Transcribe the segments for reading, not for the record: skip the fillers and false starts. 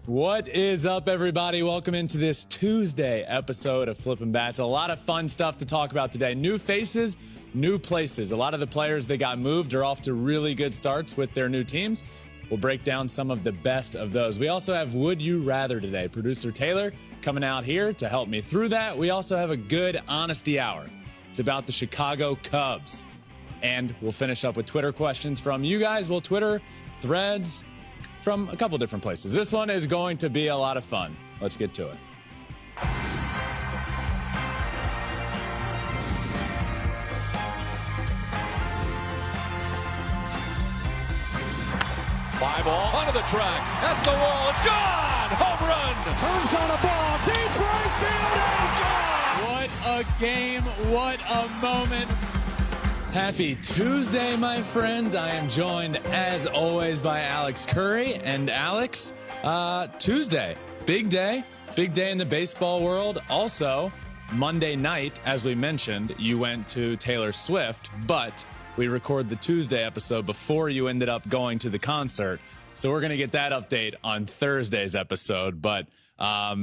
What is up, everybody? Welcome into this Tuesday episode of Flippin Bats. A lot of fun stuff to talk about today. New faces, new places. A lot of the players that got moved are off to really good starts with their new teams. We'll break down some of the best of those. We also have Would You Rather today. Producer Taylor coming out here to help me through that. We also have a good honesty hour. It's about the Chicago Cubs. And we'll finish up with Twitter questions from you guys. We'll Twitter threads from a couple different places. This one is going to be a lot of fun. Let's get to it. Fly ball onto the track, at the wall, it's gone! Home run! Turns on a ball, deep right field, and gone! What a game, what a moment. Happy Tuesday, my friends. I am joined, as always, by Alex Curry. And Alex, Tuesday, big day in the baseball world. Also, Monday night, as we mentioned, you went to Taylor Swift, but we record the Tuesday episode before you ended up going to the concert. So we're going to get that update on Thursday's episode, but a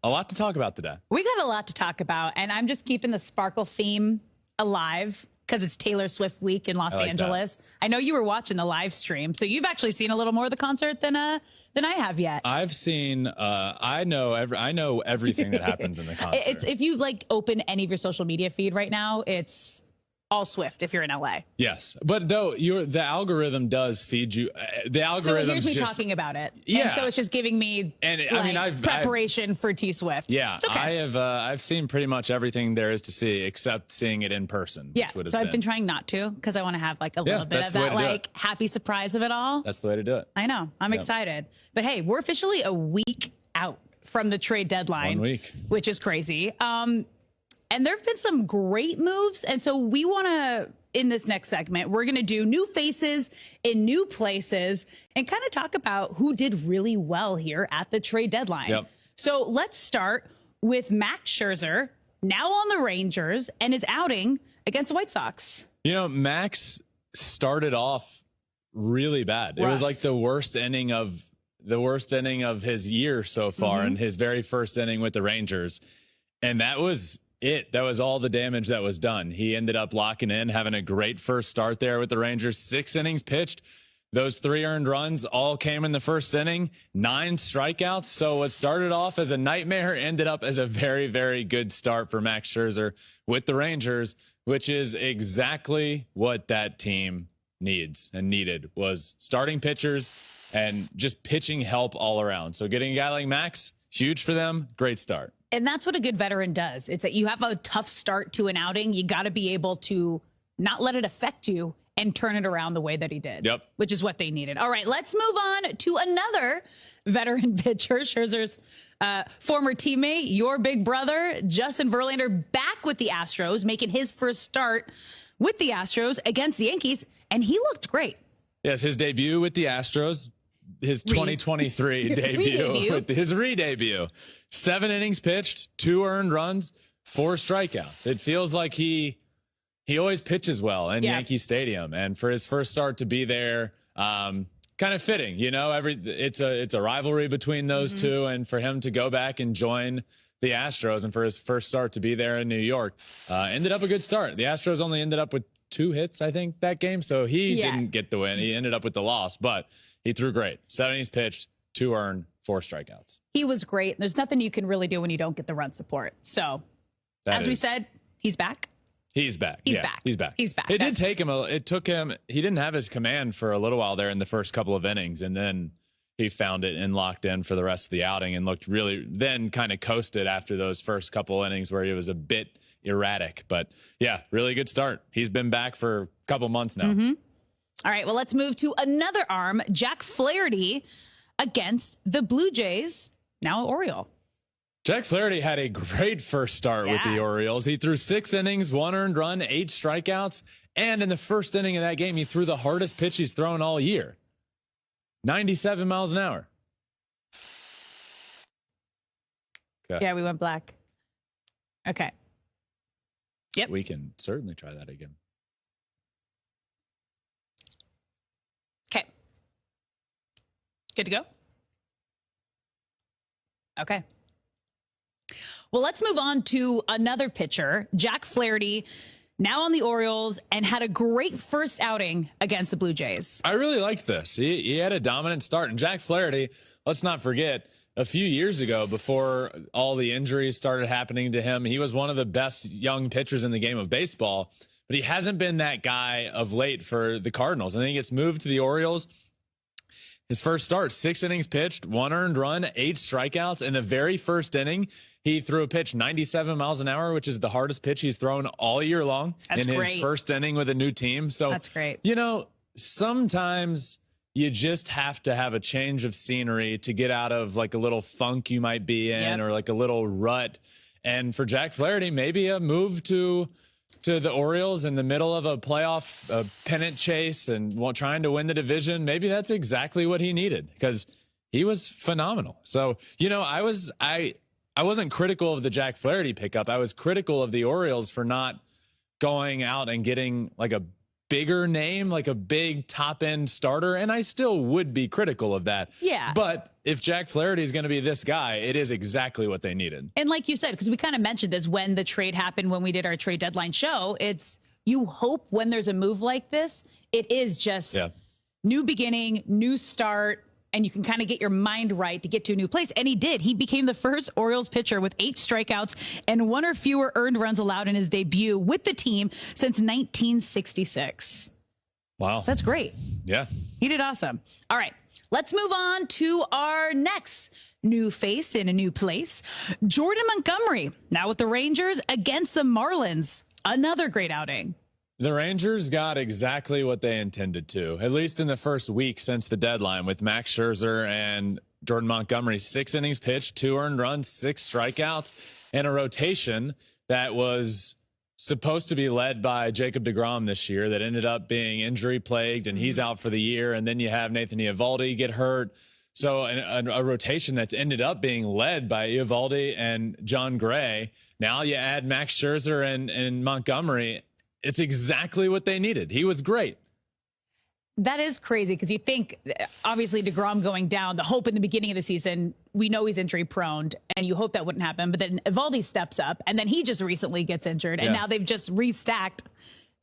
lot to talk about today. We got a lot to talk about, and I'm just keeping the sparkle theme alive because it's Taylor Swift week in Los Angeles. That. I know you were watching the live stream, so you've actually seen a little more of the concert than I have yet. I've seen. I know everything that happens in the concert. It's if you open any of your social media feed right now, it's all Swift if you're in LA. Yes, but though the algorithm does feed you. The algorithm. So here's me talking about it. Yeah. And so it's just giving me I've preparation for T Swift. Yeah, okay. I've seen pretty much everything there is to see except seeing it in person. Yeah. So I've been trying not to because I want to have a little bit of that happy surprise of it all. That's the way to do it. I know. I'm excited. But hey, we're officially a week out from the trade deadline. 1 week. Which is crazy. And there have been some great moves. And so we want to, in this next segment, we're going to do new faces in new places and kind of talk about who did really well here at the trade deadline. Yep. So let's start with Max Scherzer, now on the Rangers, and his outing against the White Sox. You know, Max started off really bad. Rough. It was like the worst inning of his year so far, in his very first inning with the Rangers. And that was it. That was all the damage that was done. He ended up locking in, having a great first start there with the Rangers. 6 innings pitched. Those 3 earned runs all came in the first inning. 9 strikeouts. So what started off as a nightmare ended up as a very, very good start for Max Scherzer with the Rangers, which is exactly what that team needs and needed, was starting pitchers and just pitching help all around. So getting a guy like Max, huge for them. Great start. And that's what a good veteran does. It's that you have a tough start to an outing. You got to be able to not let it affect you and turn it around the way that he did. Yep. Which is what they needed. All right, let's move on to another veteran pitcher, Scherzer's former teammate, your big brother, Justin Verlander, back with the Astros, making his first start with the Astros against the Yankees, and he looked great. Yes, his debut with the Astros. His 2023 debut, his re-debut. 7 innings pitched, 2 earned runs, 4 strikeouts. It feels like he always pitches well in Yankee Stadium, and for his first start to be there, kind of fitting. You know, it's a rivalry between those two, and for him to go back and join the Astros, and for his first start to be there in New York, ended up a good start. The Astros only ended up with 2 hits, I think, that game, so he didn't get the win. He ended up with the loss, but he threw great. 7 innings pitched, 2 earned, 4 strikeouts. He was great. There's nothing you can really do when you don't get the run support. So, we said, he's back. He's back. He's back. He's back. He's back. It took him. He didn't have his command for a little while there in the first couple of innings, and then he found it and locked in for the rest of the outing and looked then kind of coasted after those first couple innings where he was a bit erratic. But yeah, really good start. He's been back for a couple months now. All right, well, let's move to another arm, Jack Flaherty against the Blue Jays, now Oriole. Jack Flaherty had a great first start with the Orioles. He threw 6 innings, 1 earned run, 8 strikeouts, and in the first inning of that game, he threw the hardest pitch he's thrown all year. 97 miles an hour. Okay. Yeah, we went black. Okay. Yep. We can certainly try that again. Okay. Good to go? Okay. Well, let's move on to another pitcher, Jack Flaherty, now on the Orioles, and had a great first outing against the Blue Jays. I really liked this. He had a dominant start. And Jack Flaherty, let's not forget, a few years ago, before all the injuries started happening to him, he was one of the best young pitchers in the game of baseball. But he hasn't been that guy of late for the Cardinals. And then he gets moved to the Orioles. His first start, 6 innings pitched, 1 earned run, 8 strikeouts. In the very first inning, he threw a pitch 97 miles an hour, which is the hardest pitch he's thrown all year long. That's in great. His first inning with a new team. So that's great. You know, sometimes you just have to have a change of scenery to get out of like a little funk you might be in, or like a little rut. And for Jack Flaherty, maybe a move to the Orioles in the middle of a playoff pennant chase and trying to win the division, maybe that's exactly what he needed, because he was phenomenal. So, you know, I wasn't critical of the Jack Flaherty pickup. I was critical of the Orioles for not going out and getting like a bigger name, like a big top end starter. And I still would be critical of that. Yeah. But if Jack Flaherty is going to be this guy, it is exactly what they needed. And like you said, because we kind of mentioned this when the trade happened, when we did our trade deadline show, it's you hope when there's a move like this, it is just new beginning, new start, and you can kind of get your mind right to get to a new place. And he did. He became the first Orioles pitcher with 8 strikeouts and 1 or fewer earned runs allowed in his debut with the team since 1966. Wow. That's great. Yeah. He did awesome. All right. Let's move on to our next new face in a new place. Jordan Montgomery, now with the Rangers against the Marlins. Another great outing. The Rangers got exactly what they intended to, at least in the first week since the deadline, with Max Scherzer and Jordan Montgomery. 6 innings pitched, 2 earned runs, 6 strikeouts, and a rotation that was supposed to be led by Jacob deGrom this year that ended up being injury plagued, and he's out for the year. And then you have Nathan Eovaldi get hurt. So a rotation that's ended up being led by Eovaldi and John Gray. Now you add Max Scherzer and Montgomery. It's exactly what they needed. He was great. That is crazy, because you think, obviously, DeGrom going down, the hope in the beginning of the season, we know he's injury prone, and you hope that wouldn't happen. But then Eovaldi steps up, and then he just recently gets injured. And now they've just restacked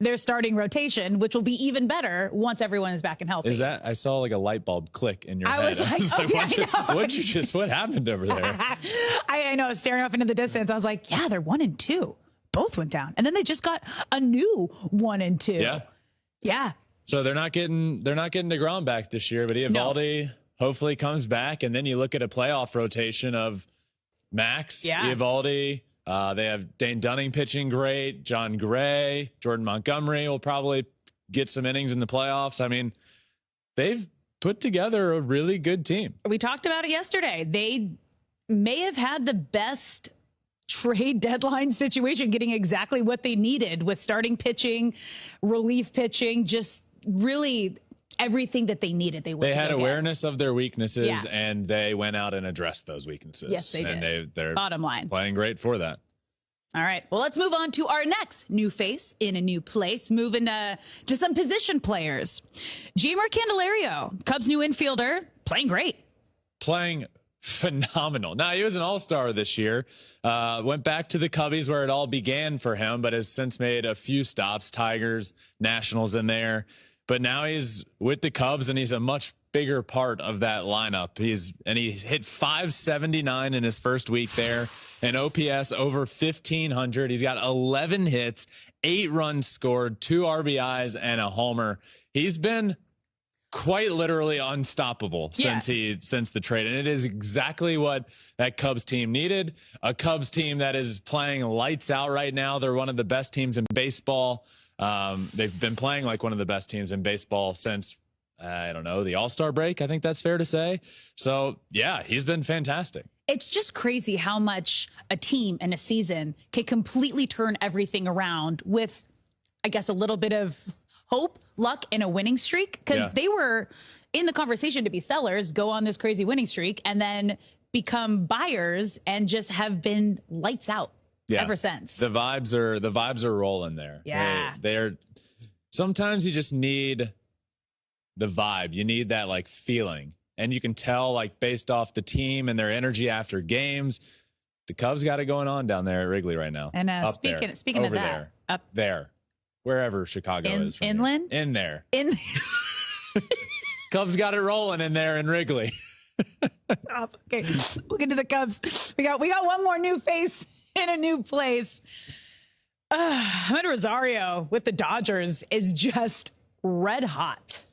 their starting rotation, which will be even better once everyone is back and healthy. Is that, I saw like a light bulb click in your head. Was like, what happened over there? I know, staring off into the distance. I was like, yeah, they're 1 and 2. Both went down. And then they just got a new 1 and 2. Yeah. Yeah. So they're not getting DeGrom back this year, but Eovaldi hopefully comes back. And then you look at a playoff rotation of Max, Eovaldi. They have Dane Dunning pitching great. John Gray, Jordan Montgomery will probably get some innings in the playoffs. I mean, they've put together a really good team. We talked about it yesterday. They may have had the best trade deadline situation, getting exactly what they needed with starting pitching, relief pitching, just really everything that they needed. They had awareness of their weaknesses, and they went out and addressed those weaknesses. Yes, they did. And they're bottom line playing great for that. All right. Well, let's move on to our next new face in a new place. Moving to some position players. Jeimer Candelario, Cubs new infielder, playing great. Playing phenomenal. Now, he was an all-star this year. Went back to the Cubbies where it all began for him, but has since made a few stops, Tigers, Nationals in there. But now he's with the Cubs, and he's a much bigger part of that lineup. He hit 579 in his first week there, an OPS over 1,500. He's got 11 hits, 8 runs scored, 2 RBIs, and a homer. He's been quite literally unstoppable since the trade. And it is exactly what that Cubs team needed. A Cubs team that is playing lights out right now. They're one of the best teams in baseball. They've been playing like one of the best teams in baseball since, I don't know, the All-Star break. I think that's fair to say. So, yeah, he's been fantastic. It's just crazy how much a team in a season can completely turn everything around with, I guess, a little bit of hope, luck, and a winning streak, because they were in the conversation to be sellers, go on this crazy winning streak, and then become buyers and just have been lights out ever since. The vibes are rolling there. Yeah. They're sometimes you just need the vibe. You need that like feeling. And you can tell, like, based off the team and their energy after games, the Cubs got it going on down there at Wrigley right now. And up speaking there, of that, up there, wherever Chicago is. From inland? Here. In there. In Cubs got it rolling in there in Wrigley. Stop. Okay, we'll get to the Cubs. We got one more new face in a new place. Ahmed Rosario with the Dodgers is just red hot.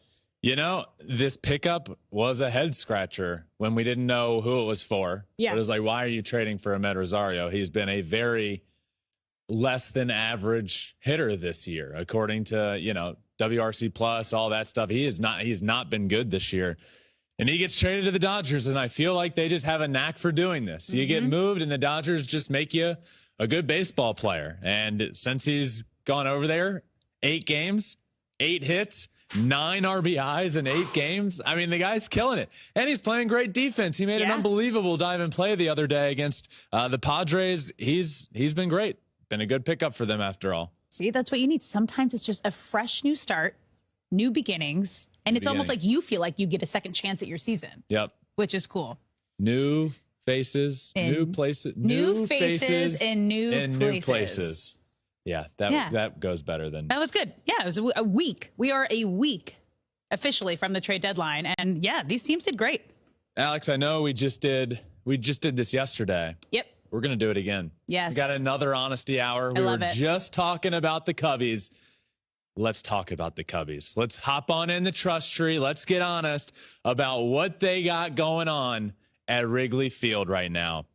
You know, this pickup was a head scratcher when we didn't know who it was for. Yeah. It was like, why are you trading for Ahmed Rosario? He's been a very less than average hitter this year, according to, WRC plus, all that stuff. He's not been good this year. And he gets traded to the Dodgers, and I feel like they just have a knack for doing this. You get moved, and the Dodgers just make you a good baseball player. And since he's gone over there, 8 games, 8 hits, 9 RBIs in 8 games. I mean, the guy's killing it. And he's playing great defense. He made an unbelievable dive and play the other day against the Padres. He's been great. Been a good pickup for them after all. See, that's what you need. Sometimes it's just a fresh new start, new beginnings. And it's almost like you feel like you get a second chance at your season. Yep. Which is cool. New faces, new places. New faces and new places. Yeah, that goes better than... That was good. Yeah, it was a week. We are a week officially from the trade deadline. And yeah, these teams did great. Alex, I know we just did this yesterday. Yep. We're going to do it again. Yes. We got another honesty hour. We were just talking about the Cubbies. Let's talk about the Cubbies. Let's hop on in the trust tree. Let's get honest about what they got going on at Wrigley Field right now.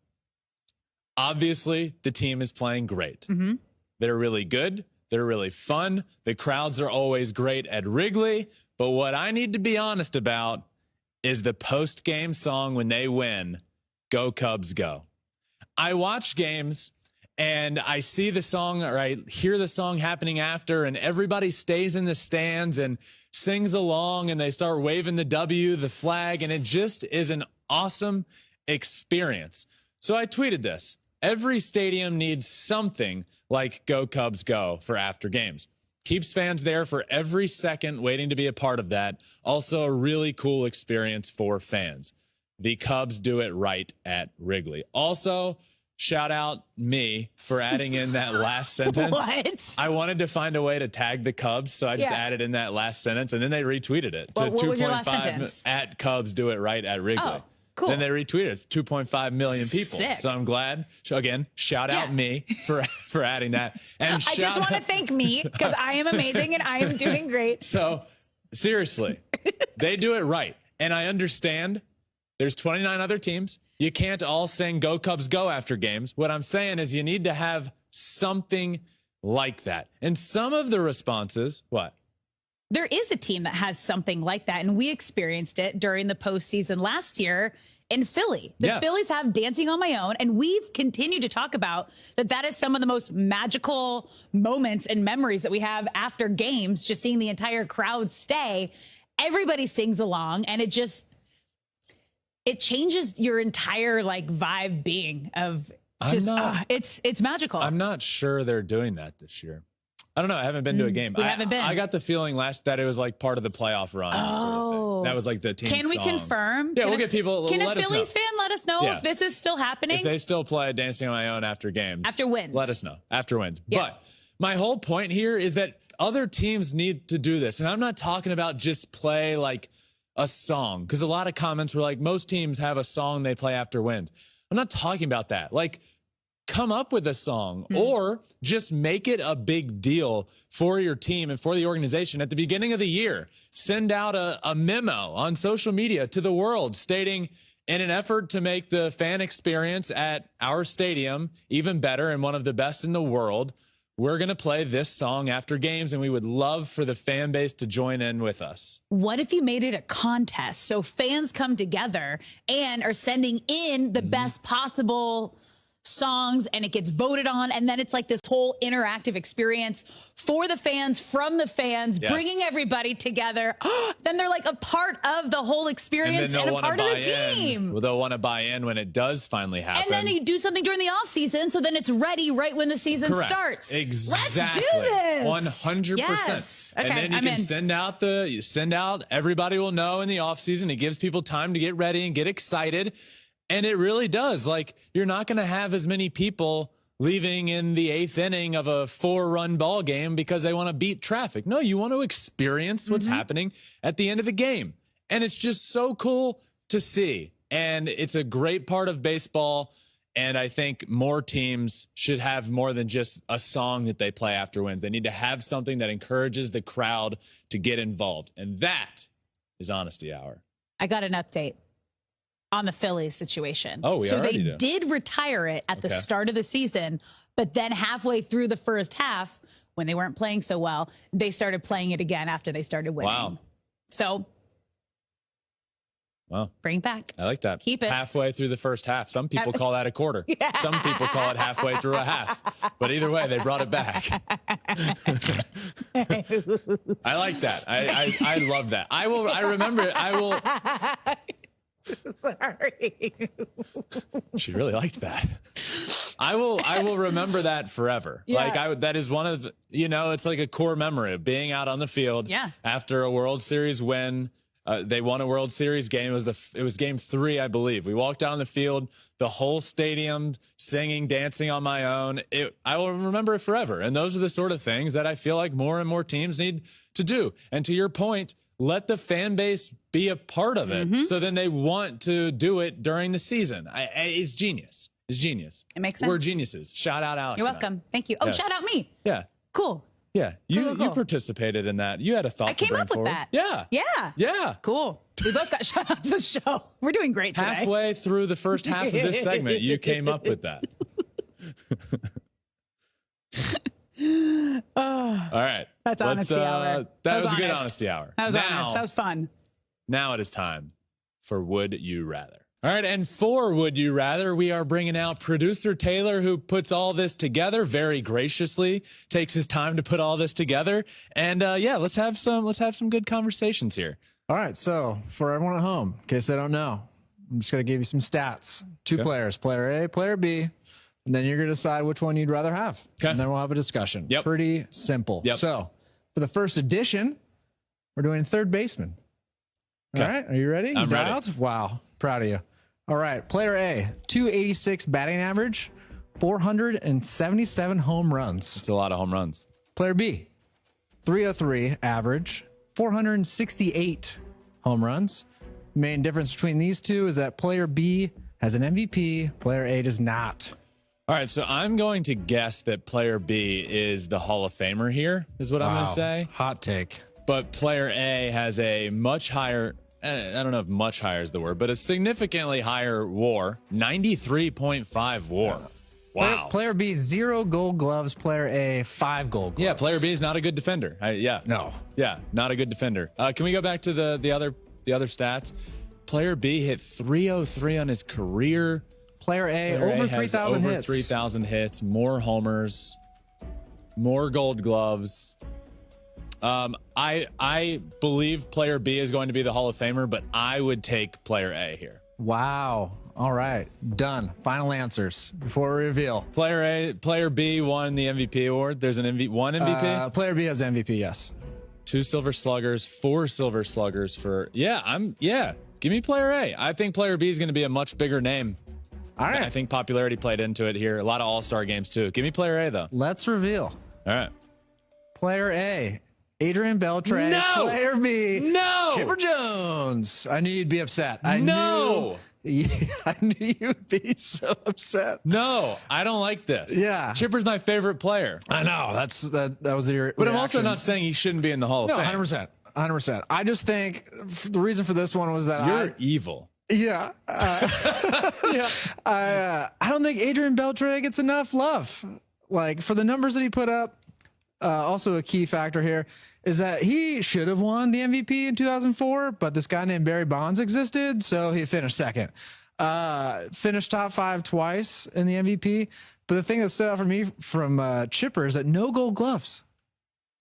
Obviously, the team is playing great. Mm-hmm. They're really good. They're really fun. The crowds are always great at Wrigley. But what I need to be honest about is the post-game song when they win, Go Cubs Go. I watch games and I see the song, or I hear the song happening after, and everybody stays in the stands and sings along, and they start waving the W, the flag, and it just is an awesome experience. So I tweeted this. Every stadium needs something like Go Cubs Go for after games. Keeps fans there for every second waiting to be a part of that. Also a really cool experience for fans. The Cubs do it right at Wrigley. Also, shout out me for adding in that last sentence. What? I wanted to find a way to tag the Cubs, so I just added in that last sentence, and then they retweeted it to 2.5 at Cubs do it right at Wrigley. Oh, cool. Then they retweeted it. 2.5 million people. Sick. So I'm glad. So again, shout out me for adding that. And I just want to thank me because I am amazing and I am doing great. So seriously, they do it right. And I understand there's 29 other teams. You can't all sing Go Cubs Go after games. What I'm saying is you need to have something like that. And some of the responses, what? There is a team that has something like that, and we experienced it during the postseason last year in Philly. The Phillies have Dancing on My Own, and we've continued to talk about that is some of the most magical moments and memories that we have after games, just seeing the entire crowd stay. Everybody sings along, and it changes your entire vibe being of just, it's magical. I'm not sure they're doing that this year. I don't know. I haven't been to a game. We haven't been. I got the feeling that it was part of the playoff run. Sort of thing. That was the team Can we song. Confirm? Yeah, we'll get people. Can let a us Phillies know. fan let us know if this is still happening? If they still play Dancing on My Own after games. After wins. Let us know. After wins. Yeah. But my whole point here is that other teams need to do this. And I'm not talking about just play a song. Because a lot of comments were most teams have a song they play after wins. I'm not talking about that. Come up with a song or just make it a big deal for your team and for the organization at the beginning of the year. Send out a memo on social media to the world stating, in an effort to make the fan experience at our stadium even better and one of the best in the world, we're going to play this song after games, and we would love for the fan base to join in with us. What if you made it a contest so fans come together and are sending in the best possible songs and it gets voted on. And then it's like this whole interactive experience for the fans, from the fans, bringing everybody together. Then they're like a part of the whole experience and a part of the team. Well, they'll want to buy in when it does finally happen. And then you do something during the off season, so then it's ready right when the season starts. Exactly. Let's do this. 100%. Yes. Okay, and then you can send out, everybody will know in the off season. It gives people time to get ready and get excited. And it really does. Like, you're not going to have as many people leaving in the 8th inning of a 4-run ball game because they want to beat traffic. No, you want to experience what's happening at the end of the game. And it's just so cool to see. And it's a great part of baseball. And I think more teams should have more than just a song that they play after wins. They need to have something that encourages the crowd to get involved. And that is Honesty Hour. I got an update on the Phillies situation. Oh, so they did retire it at the start of the season, but then halfway through the first half, when they weren't playing so well, they started playing it again after they started winning. Wow. So, bring it back. I like that. Keep it. Halfway through the first half. Some people call that a quarter. Some people call it halfway through a half. But either way, they brought it back. I like that. I love that. I remember it. Sorry. She really liked that. I will remember that forever. Yeah. Like that is one of, it's like a core memory of being out on the field after a World Series win. They won a World Series game. It was game 3, I believe. We walked down the field, the whole stadium singing, dancing on my own. I will remember it forever. And those are the sort of things that I feel like more and more teams need to do. And to your point, let the fan base be a part of it. So then they want to do it during the season. It's genius. It's genius. It makes sense. We're geniuses. Shout out Alex. You're welcome. Thank you. Oh, Yes. shout out me. Yeah. Cool. Yeah. You Cool. participated in that. You had a thought I came up forward. with that. Yeah. Yeah. Yeah. Cool. We both got shout outs this show. We're doing great today. Halfway through the first half of this segment, you came up with that. All right. That's Honesty Hour. That was a good honest. Honesty Hour. That was honest. That was fun. Now it is time for Would You Rather. All right, and for Would You Rather, we are bringing out producer Taylor, who puts all this together very graciously, takes his time to put all this together. And let's have some good conversations here. All right, so for everyone at home, in case they don't know, I'm just going to give you some stats. Two players, player A, player B, and then you're going to decide which one you'd rather have. Okay. And then we'll have a discussion. Yep. Pretty simple. Yep. So for the first edition, we're doing third baseman. All right, are you ready? I'm ready. Dialed? Wow, proud of you. All right, player A, 286 batting average, 477 home runs. It's a lot of home runs. Player B, 303 average, 468 home runs. Main difference between these two is that player B has an MVP, player A does not. All right, so I'm going to guess that player B is the Hall of Famer here, is what I'm going to say. Hot take. But player A has a much higher, I don't know if much higher is the word, but a significantly higher WAR, 93.5 WAR. Wow. Player B, 0 gold gloves. Player A, 5 gold gloves. Yeah, player B is not a good defender. No. Yeah, not a good defender. Can we go back to the other stats? Player B hit 303 on his career. Player A, Player over A has 3,000 hits. Over 3,000 hits, more homers, more gold gloves. I believe player B is going to be the Hall of Famer, but I would take player A here. Wow. All right. Done. Final answers before we reveal. Player B won the MVP award. There's one MVP. Player B has MVP, yes. 2 Silver Sluggers, 4 Silver Sluggers for, give me player A. I think player B is going to be a much bigger name. All right. I think popularity played into it here. A lot of all-star games too. Give me player A though. Let's reveal. All right. Player A, Adrian Beltre. No! Player B, No! Chipper Jones. I knew you'd be upset. I No! knew you'd be so upset. No, I don't like this. Yeah. Chipper's my favorite player. I know. That was your But I'm also reaction. not saying he shouldn't be in the Hall of No, Fame. 100%. I just think the reason for this one was that You're evil. Yeah. I don't think Adrian Beltre gets enough love. Like, for the numbers that he put up, also a key factor here is that he should have won the MVP in 2004, but this guy named Barry Bonds existed, so he finished second. Finished top 5 twice in the MVP. But the thing that stood out for me from Chipper is that no Gold Gloves.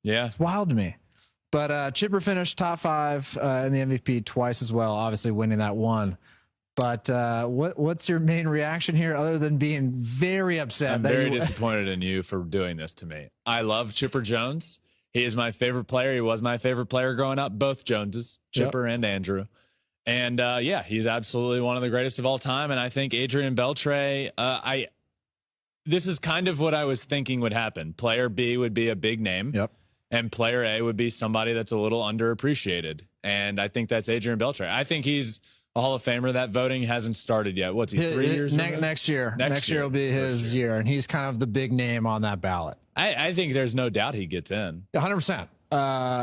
Yeah. It's wild to me. But Chipper finished top 5 in the MVP twice as well, obviously winning that one. But what's your main reaction here other than being very upset? I'm very disappointed in you for doing this to me. I love Chipper Jones. He is my favorite player. He was my favorite player growing up, both Joneses, Chipper and Andrew. And yeah, he's absolutely one of the greatest of all time. And I think Adrian Beltre, this is kind of what I was thinking would happen. Player B would be a big name. Yep. And player A would be somebody that's a little underappreciated. And I think that's Adrian Beltre. I think he's a Hall of Famer. That voting hasn't started yet. What's he, 3 years ago? Next year. Next year will be his year. And he's kind of the big name on that ballot. I think there's no doubt he gets in. 100%.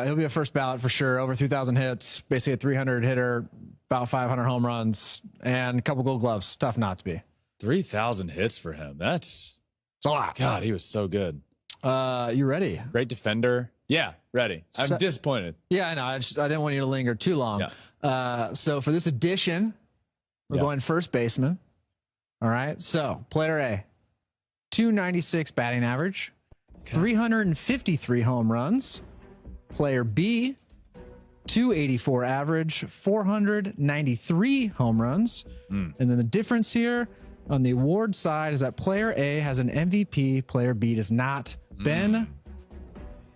He'll be a first ballot for sure. Over 3,000 hits, basically a 300 hitter, about 500 home runs, and a couple Gold Gloves. Tough not to be. 3,000 hits for him. It's a lot. God, he was so good. You ready? Great defender. Yeah, ready. I'm disappointed. Yeah, I know. I didn't want you to linger too long. Yeah. So for this edition, we're going first baseman. All right. So player A, 296 batting average, 353 home runs. Player B, 284 average, 493 home runs. And then the difference here on the award side is that player A has an MVP, player B does not. Ben,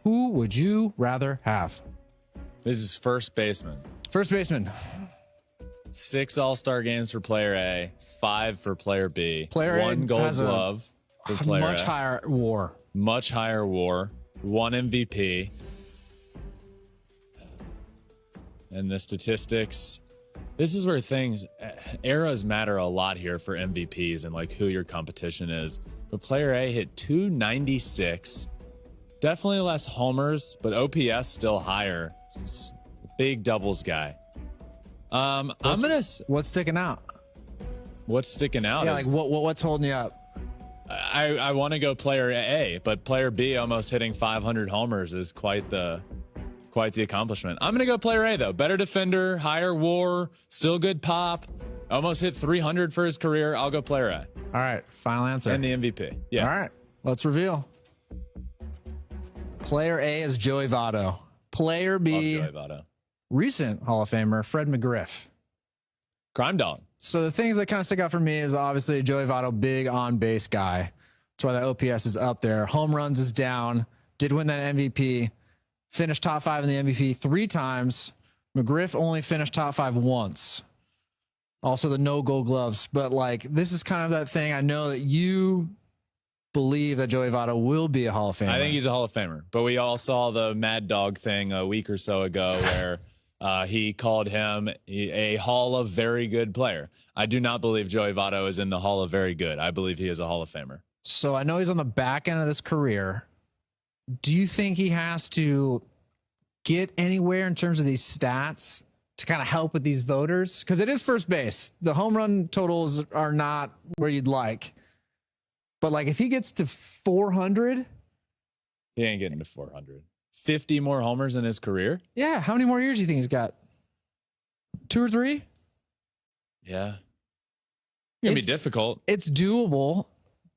who would you rather have? This is first baseman. First baseman. 6 All-Star games for player A, 5 for player B. Player A 1 Gold has a Glove for player much A. higher WAR. Much higher WAR. 1 MVP. And the statistics. This is where eras matter a lot here for MVPs and like who your competition is. But player A hit 296. Definitely less homers, but OPS still higher. It's a big doubles guy. What's sticking out? What's sticking out? Yeah, is, like what's holding you up? I want to go player A, but player B almost hitting 500 homers is quite the accomplishment. I'm gonna go player A though. Better defender, higher WAR, still good pop. Almost hit 300 for his career. I'll go player A. All right, final answer. And the MVP. Yeah. All right, let's reveal. Player A is Joey Votto. Player B, Joey Votto. Recent Hall of Famer Fred McGriff. Crime dog. So the things that kind of stick out for me is obviously Joey Votto, big on base guy. That's why the OPS is up there. Home runs is down. Did win that MVP. Finished top 5 in the MVP 3 times. McGriff only finished top 5 once. Also the no Gold Gloves. But like, this is kind of that thing. I know that you believe that Joey Votto will be a Hall of Famer. I think he's a Hall of Famer. But we all saw the Mad Dog thing a week or so ago where he called him a Hall of Very Good player. I do not believe Joey Votto is in the Hall of Very Good. I believe he is a Hall of Famer. So I know he's on the back end of this career. Do you think he has to get anywhere in terms of these stats to kind of help with these voters? Because it is first base. The home run totals are not where you'd like. But like if he gets to 400. He ain't getting to 400. 50 more homers in his career? Yeah. How many more years do you think he's got? 2 or 3? Yeah. It's going to be difficult. It's doable.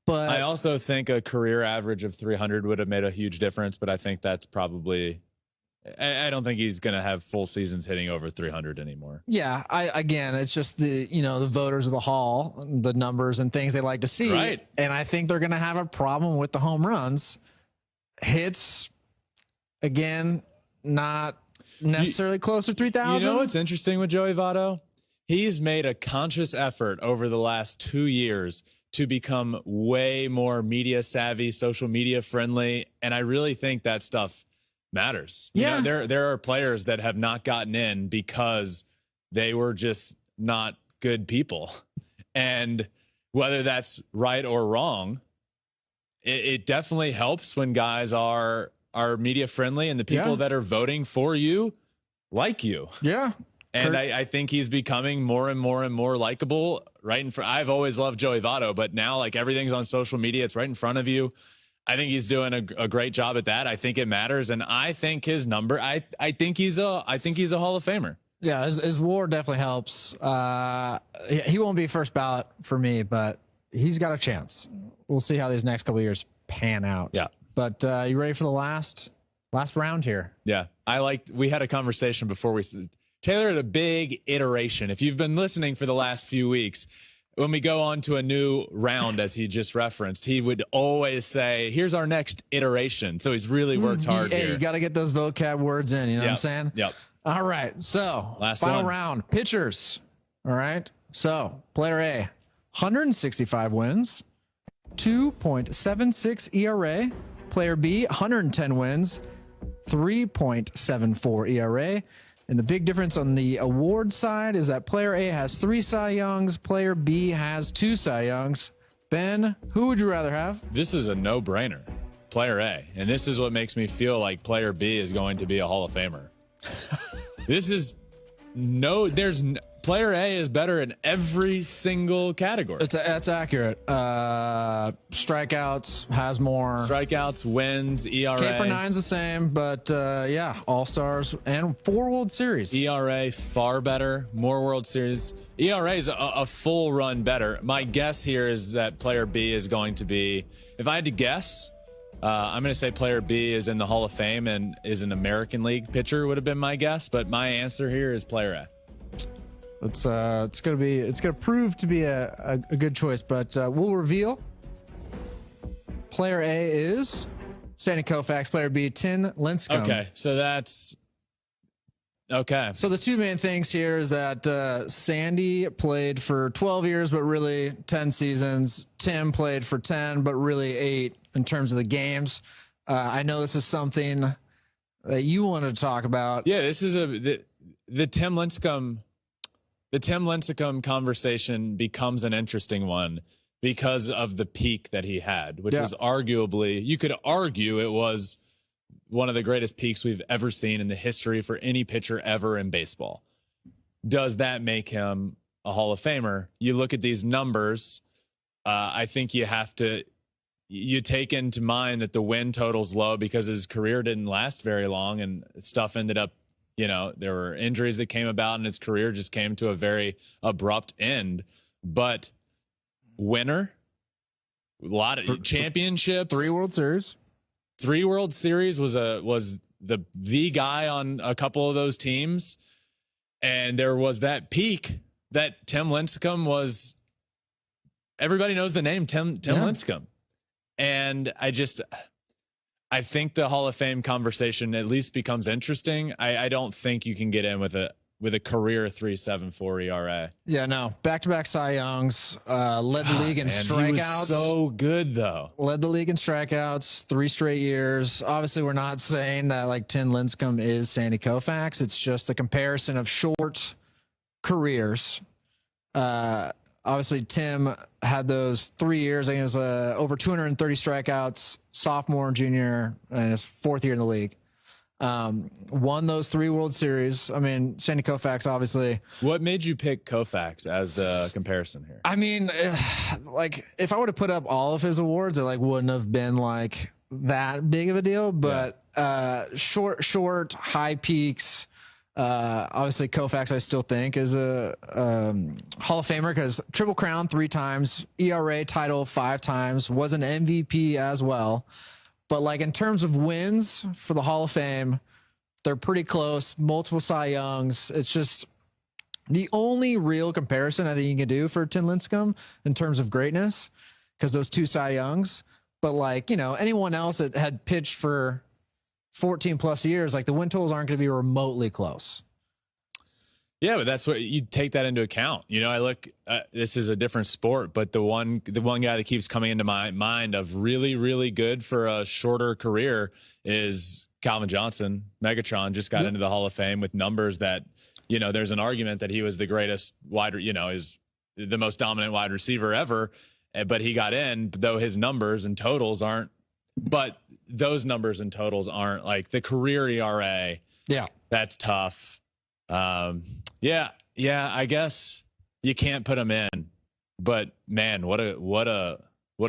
But I also think a career average of 300 would have made a huge difference. But I think that's probably... I don't think he's going to have full seasons hitting over 300 anymore. Yeah, again, it's just the voters of the Hall, the numbers and things they like to see. Right. And I think they're going to have a problem with the home runs. Hits, again, not necessarily close to 3,000. You know what's interesting with Joey Votto? He's made a conscious effort over the last 2 years to become way more media savvy, social media friendly. And I really think that stuff matters. Yeah. You know, there are players that have not gotten in because they were just not good people. And whether that's right or wrong, it definitely helps when guys are media friendly and the people that are voting for you like you. Yeah. And I think he's becoming more and more and more likable right in front. I've always loved Joey Votto, but now like everything's on social media. It's right in front of you. I think he's doing a great job at that. I think it matters. And I think his number, I think he's a Hall of Famer. Yeah, his WAR definitely helps. He won't be first ballot for me, but he's got a chance. We'll see how these next couple of years pan out. Yeah. But you ready for the last round here? Yeah. We had a conversation before Taylor had a big iteration. If you've been listening for the last few weeks, when we go on to a new round, as he just referenced, he would always say, here's our next iteration. So he's really worked hard here. You got to get those vocab words in. You know what I'm saying? Yep. All right. So last final round, pitchers. All right. So player A, 165 wins, 2.76 ERA. Player B, 110 wins, 3.74 ERA. And the big difference on the award side is that player A has 3 Cy Youngs, player B has 2 Cy Youngs. Ben, who would you rather have? This is a no-brainer. Player A. And this is what makes me feel like player B is going to be a Hall of Famer. Player A is better in every single category. That's accurate. Strikeouts has more. Strikeouts, wins, ERA. Caper 9's the same, but yeah, All-Stars and 4 World Series. ERA far better, more World Series. ERA is a full run better. My guess here is that player B is going to be, if I had to guess, I'm going to say player B is in the Hall of Fame and is an American League pitcher would have been my guess, but my answer here is player A. It's gonna prove to be a good choice, but we'll reveal. Player A is Sandy Koufax. Player B, Tim Lincecum. Okay, so that's okay. So the two main things here is that Sandy played for 12 years, but really 10 seasons. Tim played for 10, but really 8 in terms of the games. I know this is something that you wanted to talk about. Yeah, this is the Tim Lincecum. The Tim Lincecum conversation becomes an interesting one because of the peak that he had, which was arguably, you could argue it was one of the greatest peaks we've ever seen in the history for any pitcher ever in baseball. Does that make him a Hall of Famer? You look at these numbers, I think you take into mind that the win total's low because his career didn't last very long and stuff ended up, there were injuries that came about and his career just came to a very abrupt end. But winner, a lot of championships, 3 World Series. 3 World Series was the guy on a couple of those teams. And there was that peak that Tim Lincecum was. Everybody knows the name Tim Lincecum. And I think the Hall of Fame conversation at least becomes interesting. I don't think you can get in with a career 3.74 ERA. Yeah, no. Back-to-back Cy Youngs, led the league in strikeouts. He was so good, though. Led the league in strikeouts 3 straight years. Obviously, we're not saying that like Tim Lincecum is Sandy Koufax. It's just a comparison of short careers. Obviously, Tim had those 3 years. I think it was over 230 strikeouts, sophomore and junior, and his 4th year in the league. Won those 3 World Series. I mean, Sandy Koufax, obviously. What made you pick Koufax as the comparison here? I mean, like, if I would have put up all of his awards, it wouldn't have been that big of a deal. But short, high peaks. Obviously, Koufax, I still think, is a Hall of Famer because Triple Crown 3 times, ERA title 5 times, was an MVP as well. But in terms of wins for the Hall of Fame, they're pretty close. Multiple Cy Youngs. It's just the only real comparison I think you can do for Tim Lincecum in terms of greatness because those 2 Cy Youngs. But anyone else that had pitched for 14 plus years, the win totals aren't going to be remotely close. Yeah, but that's what you take that into account. I look, this is a different sport, but the one guy that keeps coming into my mind of really, really good for a shorter career is Calvin Johnson. Megatron just got into the Hall of Fame with numbers that, there's an argument that he was the greatest is the most dominant wide receiver ever, but he got in, though his numbers and totals aren't. But those numbers and totals aren't the career ERA. Yeah, that's tough. Yeah. I guess you can't put him in, but man, what a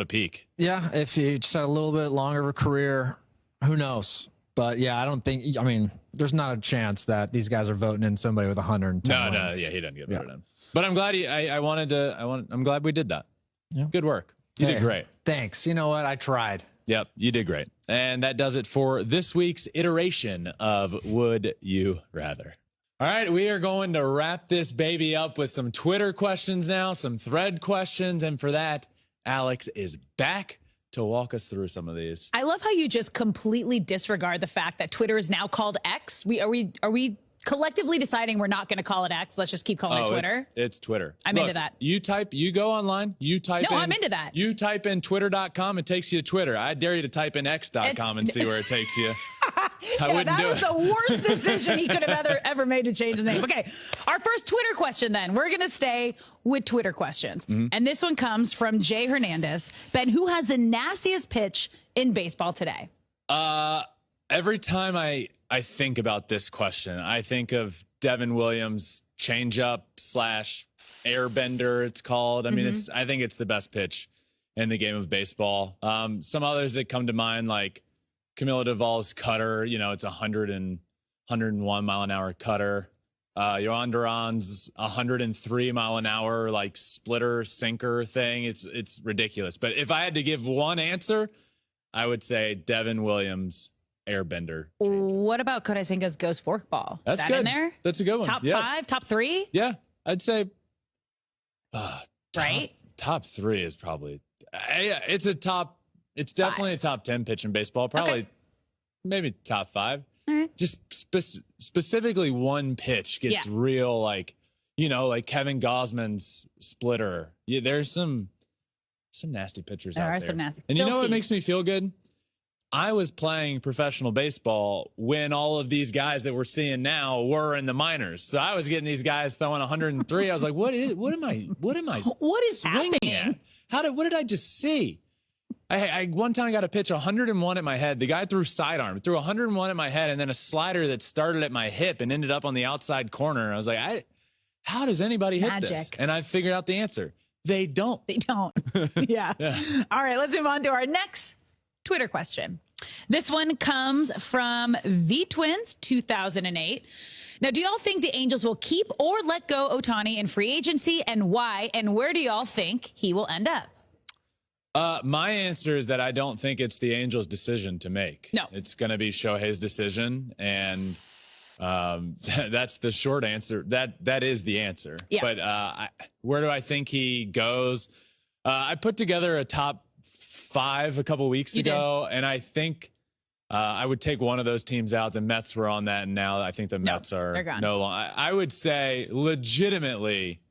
peak. Yeah, if you just had a little bit longer of a career, who knows? But yeah, I don't think. I mean, there's not a chance that these guys are voting in somebody with 110 wins. Yeah, he doesn't get voted in. But I'm glad I'm glad we did that. Yeah. Good work. You did great. Thanks. You know what? I tried. Yep, you did great. And that does it for this week's iteration of Would You Rather. All right, we are going to wrap this baby up with some Twitter questions now, some thread questions. And for that, Alex is back to walk us through some of these. I love how you just completely disregard the fact that Twitter is now called X. Are we collectively deciding we're not going to call it X? Let's just keep calling it Twitter. It's Twitter. I'm into that. You go online, I'm into that. You type in twitter.com, it takes you to Twitter. I dare you to type in x.com and see where it takes you. I wouldn't do it. That was the worst decision he could have ever made to change his name. Okay, our first Twitter question then. We're going to stay with Twitter questions. Mm-hmm. And this one comes from Jay Hernandez. Ben, who has the nastiest pitch in baseball today? Every time I think about this question, I think of Devin Williams' changeup / airbender, it's called. I mean, I think it's the best pitch in the game of baseball. Some others that come to mind, like Camilo Duvall's cutter, it's 101 mile an hour cutter. Yohan Duran's 103 mile an hour, like splitter sinker thing. It's ridiculous. But if I had to give one answer, I would say Devin Williams' airbender. What about Kodasenga's ghost forkball? That's that good. In there? That's a good one. Top 5, top 3? Yeah, I'd say. Right. Top 3 is probably. It's a top. It's definitely 5. A top 10 pitch in baseball. Probably, maybe top 5. All right. Just specifically one pitch gets real, like Kevin Gausman's splitter. Yeah, there's some nasty pitchers out there. There are some nasty. And you know what makes me feel good? I was playing professional baseball when all of these guys that we're seeing now were in the minors. So I was getting these guys throwing 103. I was like, what am I what is swinging happening? at? What did I just see? I one time got a pitch 101 at my head. The guy threw sidearm, threw 101 at my head, and then a slider that started at my hip and ended up on the outside corner. I was like, how does anybody hit this? And I figured out the answer. They don't. They don't. Yeah. All right, let's move on to our next Twitter question. This one comes from V-Twins 2008. Now, do y'all think the Angels will keep or let go Ohtani in free agency, and why? And where do y'all think he will end up? My answer is that I don't think it's the Angels' decision to make. No. It's going to be Shohei's decision, and that's the short answer. That is the answer. Yeah. But where do I think he goes? I put together a top 5 a couple weeks ago, and I think I would take one of those teams out. The Mets were on that, and now I think the Mets are no longer. I would say legitimately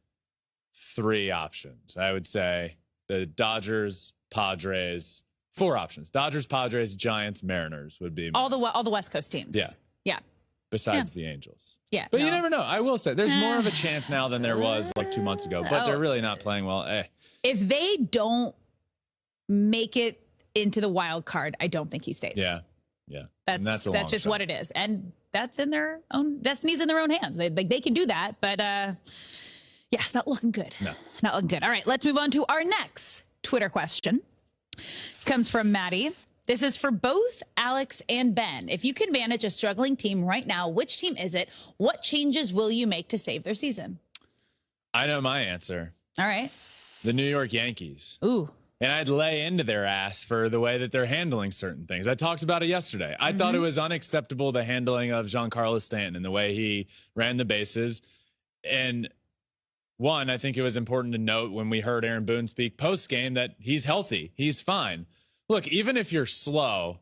3 options. I would say the Dodgers, Padres, 4 options. Dodgers, Padres, Giants, Mariners would be all the West Coast teams. Yeah. Besides the Angels. Yeah. But you never know. I will say there's more of a chance now than there was like 2 months ago, but they're really not playing well. If they don't make it into the wild card, I don't think he stays. Yeah. That's just what it is. And that's in their own destiny's in their own hands. They can do that, but it's not looking good. No. Not looking good. All right, let's move on to our next Twitter question. This comes from Maddie. This is for both Alex and Ben. If you can manage a struggling team right now, which team is it? What changes will you make to save their season? I know my answer. All right. The New York Yankees. Ooh. And I'd lay into their ass for the way that they're handling certain things. I talked about it yesterday. I thought it was unacceptable, the handling of Giancarlo Stanton and the way he ran the bases. And one, I think it was important to note when we heard Aaron Boone speak post-game that he's healthy. He's fine. Look, even if you're slow,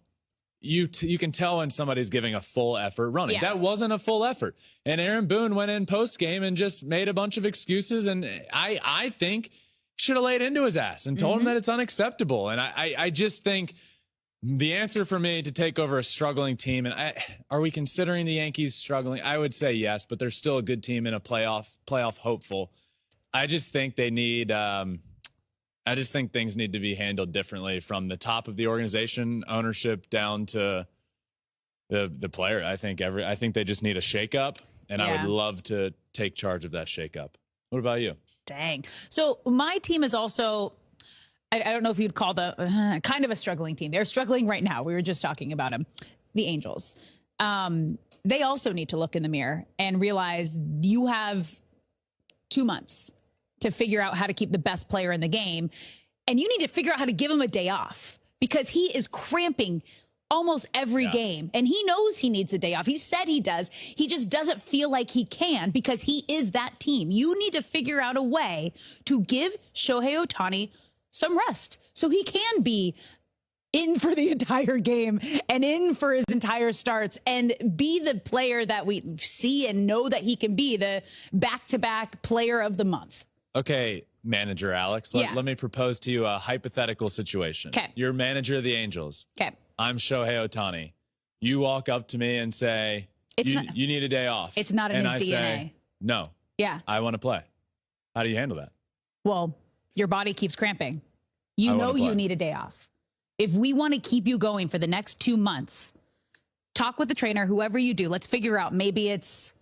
you can tell when somebody's giving a full effort running. Yeah. That wasn't a full effort. And Aaron Boone went in post-game and just made a bunch of excuses. And I think should have laid into his ass and told him that it's unacceptable. And I just think the answer for me to take over a struggling team, and are we considering the Yankees struggling? I would say yes, but they're still a good team and a playoff hopeful. I just think they need I just think things need to be handled differently from the top of the organization, ownership, down to the player. I think they just need a shakeup, and I would love to take charge of that shakeup. What about you? Dang. So my team is also, I don't know if you'd call the kind of a struggling team. They're struggling right now. We were just talking about them. the Angels. They also need to look in the mirror and realize you have 2 months to figure out how to keep the best player in the game. And you need to figure out how to give him a day off because he is cramping almost every game. And he knows he needs a day off. He said he does. He just doesn't feel like he can because he is that team. You need to figure out a way to give Shohei Ohtani some rest so he can be in for the entire game and in for his entire starts and be the player that we see and know that he can be, the back-to-back player of the month. Okay, manager Alex, let me propose to you a hypothetical situation. Okay. You're manager of the Angels. Okay. I'm Shohei Ohtani. You walk up to me and say, you need a day off. It's not in and his I DNA. Say, no. Yeah. I want to play. How do you handle that? Well, your body keeps cramping. You know you need a day off. If we want to keep you going for the next 2 months, talk with the trainer, whoever you do. Let's figure out maybe it's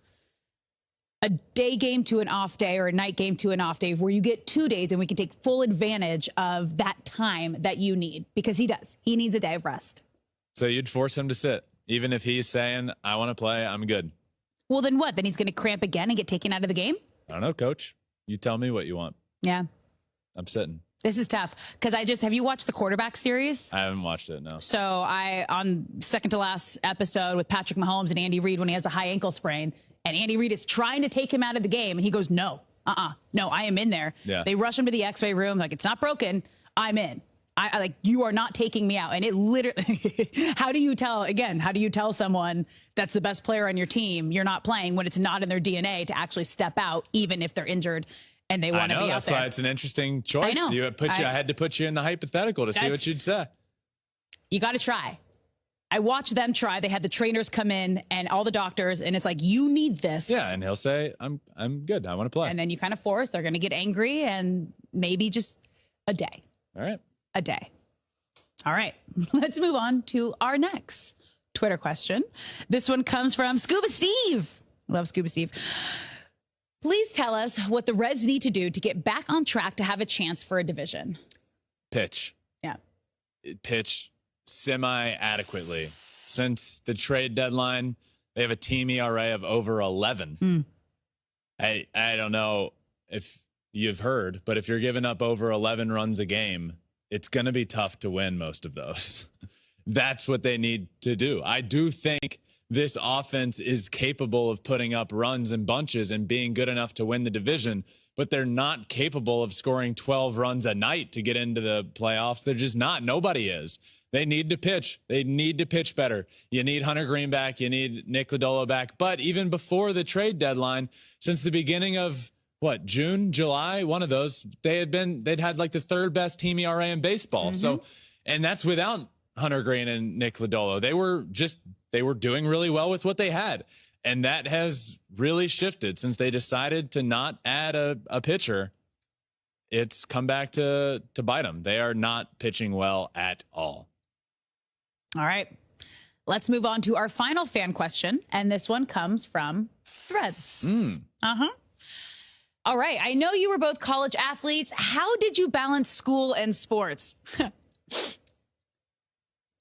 a day game to an off day or a night game to an off day where you get 2 days and we can take full advantage of that time that you need because he does. He needs a day of rest. So you'd force him to sit, even if he's saying, I want to play, I'm good. Well, then what? Then he's going to cramp again and get taken out of the game? I don't know, coach. You tell me what you want. Yeah. I'm sitting. This is tough because have you watched the quarterback series? I haven't watched it, no. So on second to last episode with Patrick Mahomes and Andy Reid when he has a high ankle sprain and Andy Reid is trying to take him out of the game and he goes, no, I am in there. Yeah. They rush him to the x-ray room. Like, it's not broken. I'm in. I like, you are not taking me out. And it literally, how do you tell someone that's the best player on your team you're not playing when it's not in their DNA to actually step out, even if they're injured and they want to be out there? That's why it's an interesting choice. I had to put you in the hypothetical to see what you'd say. You got to try. I watched them try. They had the trainers come in and all the doctors, and it's like, you need this. Yeah, and he'll say, I'm good. I want to play. And then you kind of force. They're going to get angry, and maybe just a day. All right. A day. All right. Let's move on to our next Twitter question. This one comes from Scuba Steve. Love Scuba Steve. Please tell us what the Reds need to do to get back on track to have a chance for a division. Pitch. Yeah. Pitch semi-adequately. Since the trade deadline, they have a team ERA of over 11. I don't know if you've heard, but if you're giving up over 11 runs a game, it's going to be tough to win most of those. That's what they need to do. I do think this offense is capable of putting up runs in bunches and being good enough to win the division, but they're not capable of scoring 12 runs a night to get into the playoffs. They're just not. Nobody is. They need to pitch. They need to pitch better. You need Hunter Green back. You need Nick Lodolo back. But even before the trade deadline, since the beginning of June, July, one of those, they'd had like the third best team ERA in baseball. So, and that's without Hunter Green and Nick Lodolo. They were doing really well with what they had. And that has really shifted since they decided to not add a pitcher. It's come back to bite them. They are not pitching well at all. All right. Let's move on to our final fan question. And this one comes from Threads. All right. I know you were both college athletes. How did you balance school and sports?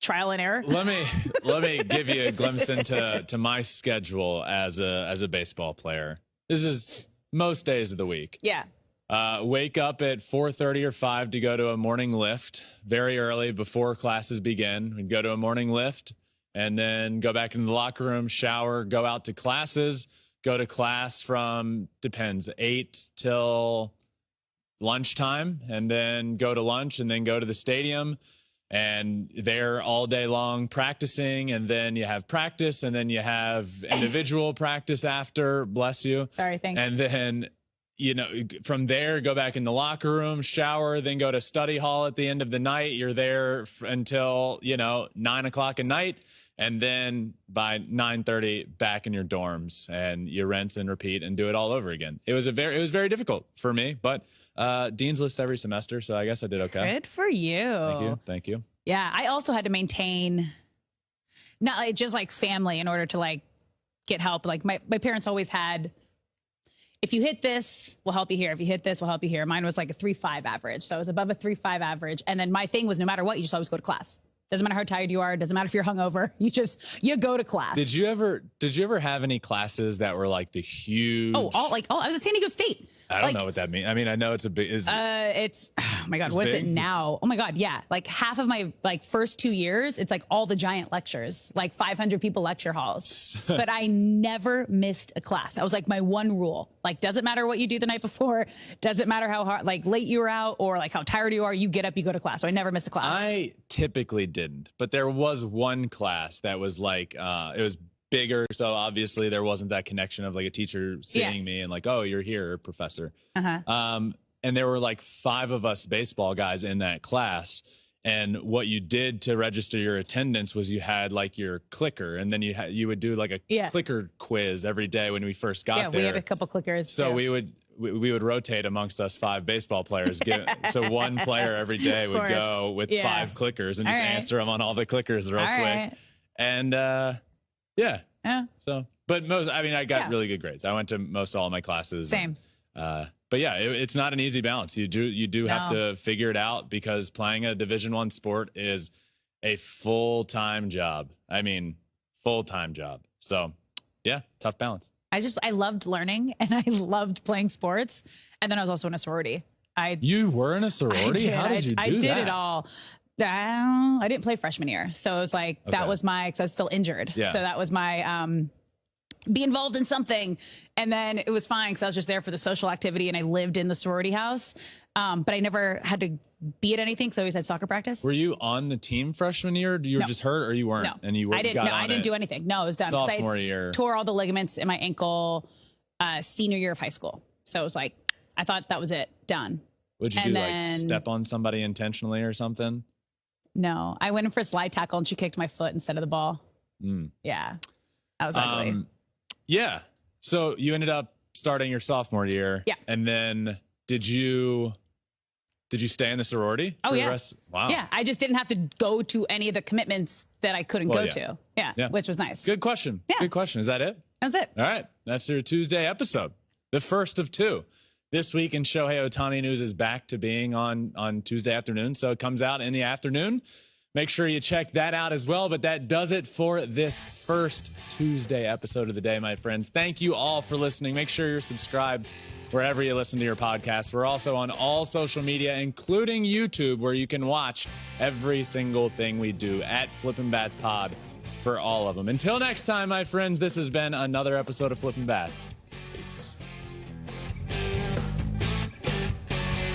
Trial and error. Let me give you a glimpse into my schedule as a baseball player. This is most days of the week. Yeah. Wake up at 4:30 or 5 to go to a morning lift very early before classes begin. We'd go to a morning lift and then go back into the locker room, shower, go out to classes, go to class from, depends, 8 till lunchtime, and then go to lunch and then go to the stadium. And they're all day long practicing, and then you have practice, and then you have individual practice after, bless you. Sorry, thanks. And then, from there, go back in the locker room, shower, then go to study hall at the end of the night. You're there until, 9 o'clock at night. And then by 9:30, back in your dorms, and you rinse and repeat and do it all over again. It was very difficult for me, but Dean's List every semester, so I guess I did okay. Good for you. Thank you. Yeah, I also had to maintain not just like family in order to get help. Like my parents always had, if you hit this, we'll help you here. If you hit this, we'll help you here. Mine was like a 3.5 average, so I was above a 3.5 average. And then my thing was, no matter what, you just always go to class. Doesn't matter how tired you are. Doesn't matter if you're hungover. You go to class. Did you ever have any classes that were like the huge? I was at San Diego State. I don't know what that means. I mean, I know it's a big. It's oh my god, what's big? it now? Oh my god, yeah. Like half of my first 2 years, it's like all the giant lectures, like 500 people lecture halls. But I never missed a class. That was like my one rule. Like, doesn't matter what you do the night before, doesn't matter how hard, like late you were out or like how tired you are, you get up, you go to class. So I never missed a class. I typically didn't, but there was one class that was like it was bigger, so obviously there wasn't that connection of like a teacher seeing me and like, oh, you're here, professor. And there were like 5 of us baseball guys in that class, and what you did to register your attendance was you had like your clicker, and then you would do like a clicker quiz every day when we first got there. We had a couple clickers. So we would rotate amongst us 5 baseball players. So one player every day would go with 5 clickers and just answer them on all the clickers real quick. And yeah. So, but I got really good grades. I went to most all of my classes. Same. But yeah, it's not an easy balance. You do have to figure it out, because playing a Division I sport is a full-time job. I mean, full-time job. So yeah, tough balance. I loved learning and I loved playing sports. And then I was also in a sorority. You were in a sorority? How did you do that? I did it all. I didn't play freshman year. So it was like, that was because I was still injured. Yeah. So that was my, be involved in something. And then it was fine because I was just there for the social activity and I lived in the sorority house. But I never had to be at anything. So I always had soccer practice. Were you on the team freshman year? You were just hurt, or you weren't? No, and you I didn't do anything. No, it was done. Sophomore I year. Tore all the ligaments in my ankle senior year of high school. So it was like, I thought that was it. Done. Would you like step on somebody intentionally or something? No, I went in for a slide tackle and she kicked my foot instead of the ball. Yeah, that was ugly. Yeah. So you ended up starting your sophomore year. Yeah. And then did you stay in the sorority? Oh, yeah. The rest? Wow. Yeah. I just didn't have to go to any of the commitments that I couldn't go to. Yeah. Which was nice. Good question. Yeah. Good question. Is that it? That's it. All right. That's your Tuesday episode. The first of 2. This week in Shohei Ohtani news is back to being on Tuesday afternoon. So it comes out in the afternoon. Make sure you check that out as well. But that does it for this first Tuesday episode of the day, my friends. Thank you all for listening. Make sure you're subscribed wherever you listen to your podcast. We're also on all social media, including YouTube, where you can watch every single thing we do at Flippin Bats Pod for all of them. Until next time, my friends, this has been another episode of Flippin Bats.